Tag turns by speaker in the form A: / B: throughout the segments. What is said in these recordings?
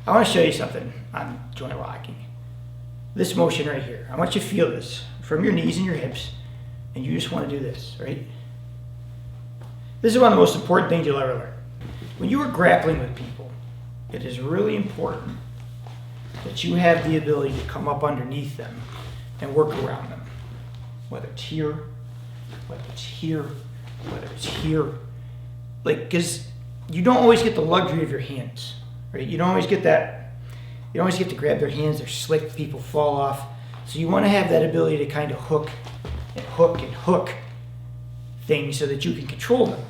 A: I want to show you something on joint locking. This motion right here. I want you to feel this from your knees and your hips, and you just want to do this, right? This is one of the most important things you'll ever learn. When you are grappling with people, it is really important that you have the ability to come up underneath them and work around them. Whether it's here, whether it's here, whether it's here. Because you don't always get the luxury of your hands, right? You don't always get that. You don't always get to grab their hands. They're slick, people fall off. So you want to have that ability to kind of hook and hook and hook things so that you can control them.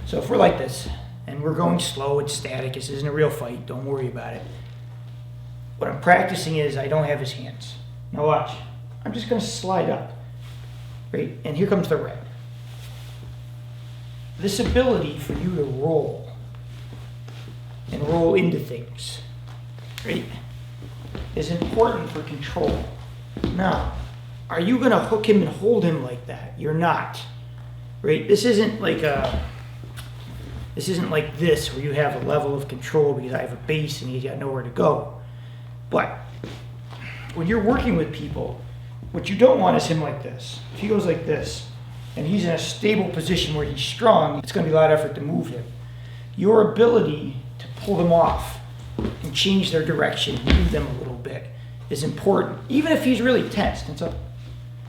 A: So if we're like this, and we're going slow, it's static, this isn't a real fight, don't worry about it. What I'm practicing is I don't have his hands. Now watch, I'm just going to slide up, right? And here comes the rep. This ability for you to roll and roll into things, right, is important for control. Now, are you going to hook him and hold him like that? You're not, right? This isn't like this where you have a level of control because I have a base and he's got nowhere to go. But when you're working with people, what you don't want is him like this. If he goes like this and he's in a stable position where he's strong, it's going to be a lot of effort to move him. Your ability to pull them off and change their direction, move them a little bit, is important. Even if he's really tense. And so,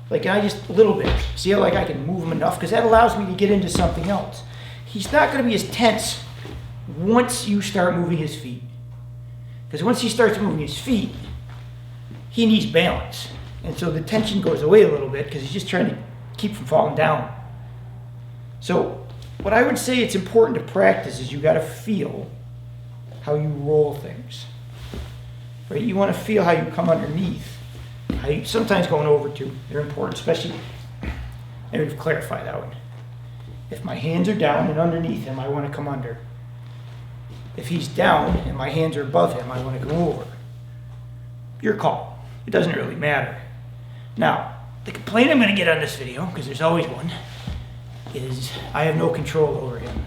A: I just a little bit. See how I can move him enough? Because that allows me to get into something else. He's not going to be as tense once you start moving his feet. Because once he starts moving his feet, he needs balance. And so the tension goes away a little bit because he's just trying to keep from falling down. So what I would say it's important to practice is you got to feel how you roll things. Right? You want to feel how you come underneath. How you, sometimes going over too. They're important, especially, let me clarify that one. If my hands are down and underneath him, I want to come under. If he's down and my hands are above him, I want to go over. Your call. It doesn't really matter. Now, the complaint I'm going to get on this video, because there's always one, is I have no control over him.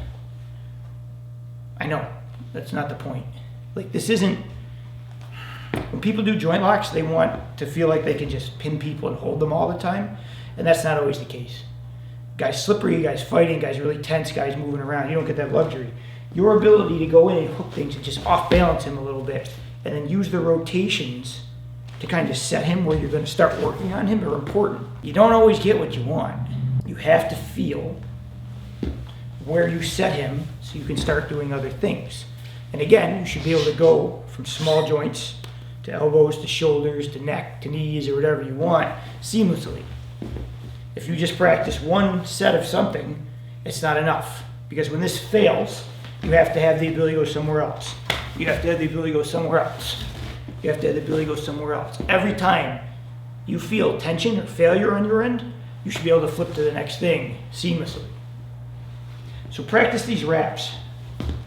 A: I know. That's not the point. This isn't... When people do joint locks, they want to feel like they can just pin people and hold them all the time, and that's not always the case. Guys slippery, guys fighting, guys really tense, guys moving around. You don't get that luxury. Your ability to go in and hook things and just off balance him a little bit and then use the rotations to kind of set him where you're going to start working on him are important. You don't always get what you want. You have to feel where you set him so you can start doing other things. And again, you should be able to go from small joints to elbows to shoulders to neck to knees or whatever you want seamlessly. If you just practice one set of something, it's not enough. Because when this fails, you have to have the ability to go somewhere else. You have to have the ability to go somewhere else. You have to have the ability to go somewhere else. Every time you feel tension or failure on your end, you should be able to flip to the next thing seamlessly. So practice these wraps.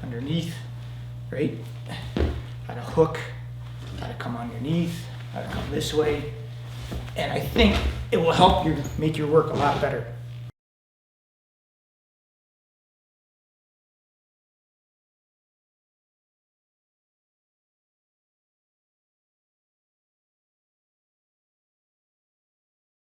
A: Underneath, right? How to hook, how to come underneath, how to come this way. And I think it will help you make your work a lot better.